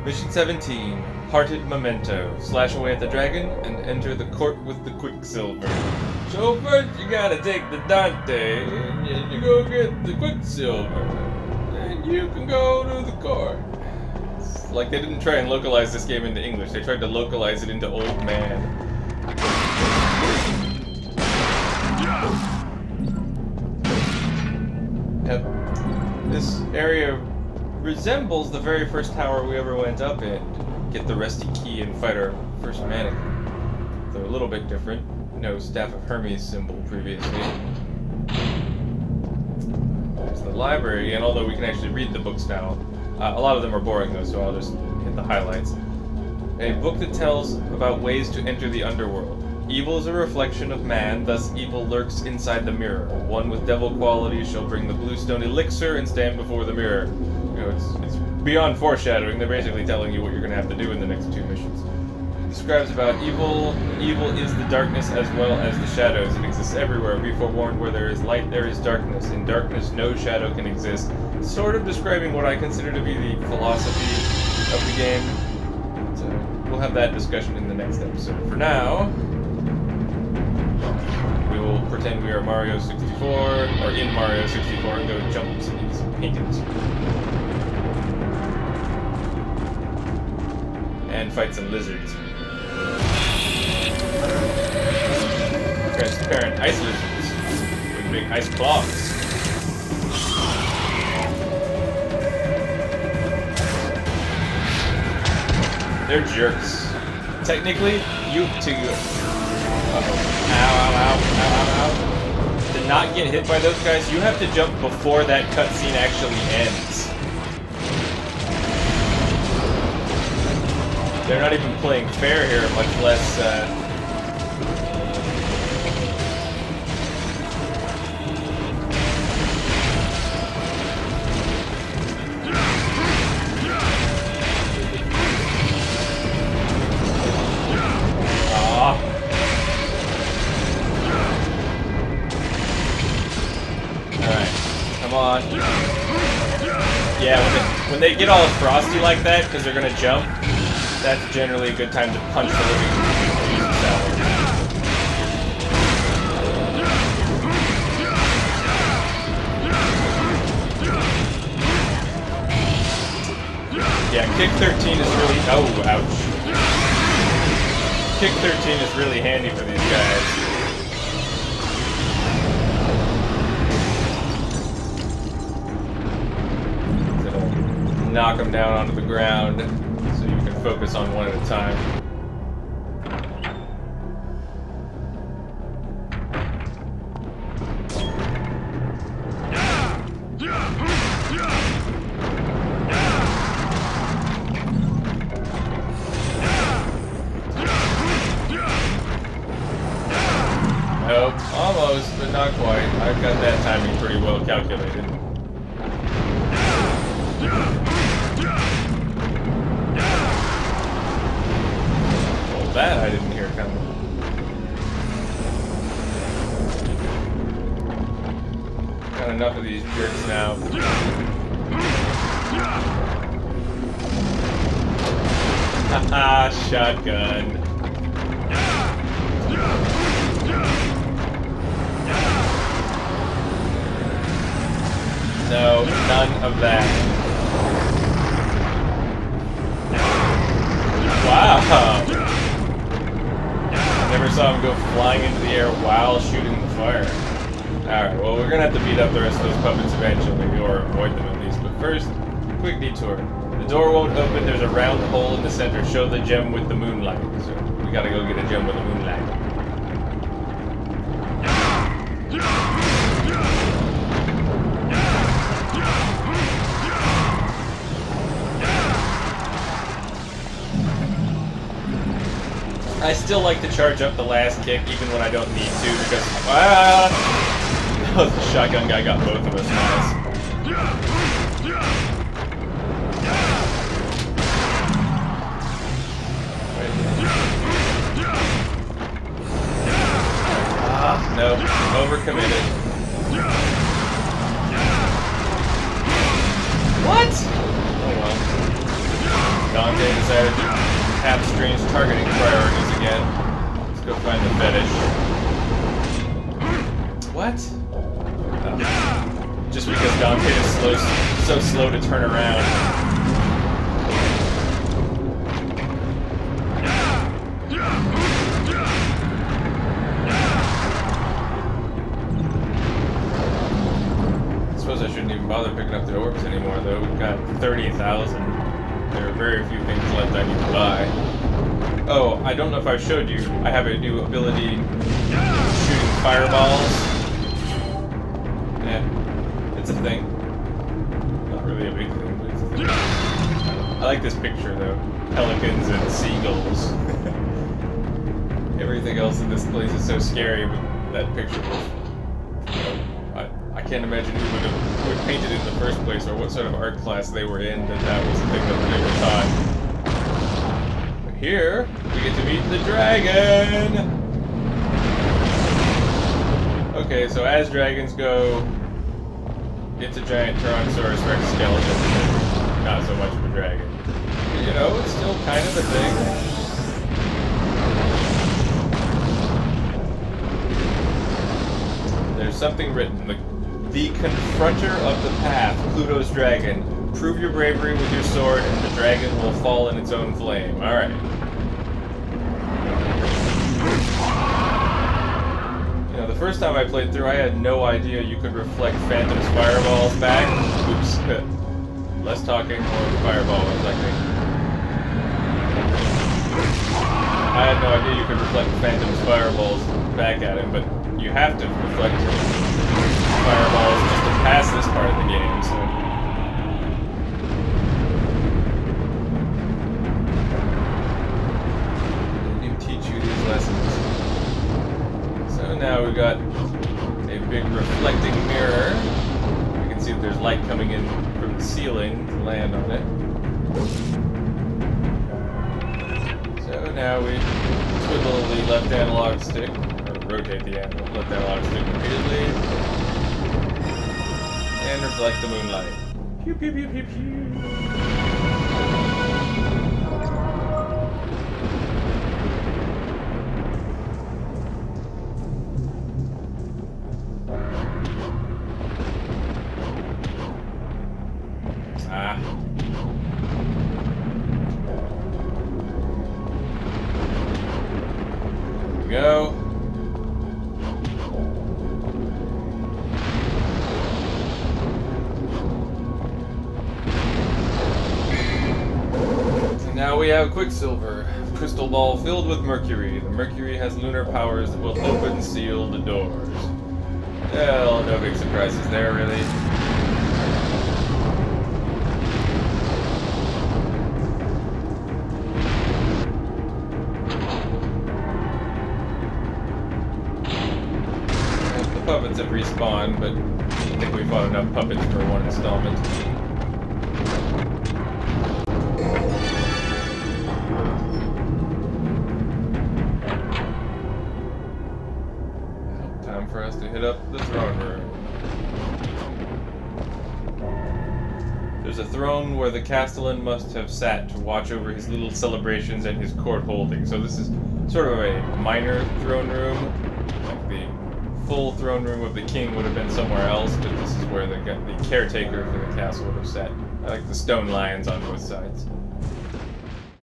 Mission 17, Hearted Memento. Slash away at the dragon and enter the court with the Quicksilver. So first you gotta take the Dante, and then you go get the Quicksilver. And you can go to the court. It's like they didn't try and localize this game into English, they tried to localize it into Old Man. Yep. This area resembles the very first tower we ever went up in to get the rusty key and fight our first mannequin. Though a little bit different. No Staff of Hermes symbol previously. There's the library, and although we can actually read the books now, a lot of them are boring though, so I'll just hit the highlights. A book that tells about ways to enter the Underworld. Evil is a reflection of man, thus evil lurks inside the mirror. One with devil qualities shall bring the bluestone elixir and stand before the mirror. You know, it's beyond foreshadowing. They're basically telling you what you're going to have to do in the next 2 missions. It describes about evil. Evil is the darkness as well as the shadows. It exists everywhere. Be forewarned, where there is light, there is darkness. In darkness, no shadow can exist. Sort of describing what I consider to be the philosophy of the game. So we'll have that discussion in the next episode. For now, we will pretend we are Mario 64, or in Mario 64, and go jump some paintings. And fight some lizards. Transparent ice lizards with big ice claws. They're jerks. Technically, you to ow. To not get hit by those guys, you have to jump before that cutscene actually ends. They're not even playing fair here, much less, Alright, come on. Yeah, when they get all frosty like that, because they're gonna jump, that's generally a good time to punch the living Jesus out. Yeah, kick 13 is really... Oh, ouch. Kick 13 is really handy for these guys. It'll knock them down onto the ground. So you can focus on one at a time. Nope, almost, but not quite. I've got that timing pretty well calculated. That I didn't hear coming. Got enough of these jerks now. Haha, shotgun. No, none of that. Wow. Never saw him go flying into the air while shooting the fire. Alright, well we're gonna have to beat up the rest of those puppets eventually, or avoid them at least. But first, quick detour. The door won't open, there's a round hole in the center. Show the gem with the moonlight. So we gotta go get a gem with the moonlight. I still like to charge up the last kick even when I don't need to because the shotgun guy got both of us. Nice. Nope, overcommitted. What? Oh well. Dante decided to have strange targeting priorities again. Let's go find the fetish. What? Oh. Just because Dante is so slow to turn around. I suppose I shouldn't even bother picking up the orbs anymore, though. We've got 30,000. There are very few things left I need to buy. Oh, I don't know if I showed you. I have a new ability shooting fireballs. Yeah, it's a thing. Not really a big thing, but it's a thing. I like this picture, though. Pelicans and seagulls. Everything else in this place is so scary, but that picture was... I can't imagine who would have painted it in the first place, or what sort of art class they were in, that was the thing that they were taught. But here, we get to meet the dragon! Okay, so as dragons go, it's a giant Tyrannosaurus Rex skeleton. Not so much of a dragon. You know, it's still kind of a thing. There's something written. The confronter of the path, Pluto's dragon. Prove your bravery with your sword, and the dragon will fall in its own flame. Alright. You know, the first time I played through, I had no idea you could reflect Phantom's fireballs back. Oops. Less talking, more fireball reflecting. I had no idea you could reflect Phantom's fireballs back at him, but you have to reflect fireballs just to pass this part of the game, so... They do teach you these lessons. So now we've got a big reflecting mirror. You can see that there's light coming in from the ceiling to land on it. So now we twiddle the left analog stick, or rotate the left analog stick repeatedly. And reflect the moonlight. Pew pew pew pew pew. Ah. There we go. Now we have Quicksilver, a crystal ball filled with mercury. The mercury has lunar powers that will open and seal the doors. Well, no big surprises there, really. The puppets have respawned, but I think we fought enough puppets for one installment. For us to hit up the throne room. There's a throne where the Castellan must have sat to watch over his little celebrations and his court holding. So this is sort of a minor throne room. Like the full throne room of the king would have been somewhere else, but this is where the caretaker for the castle would have sat. I like the stone lions on both sides.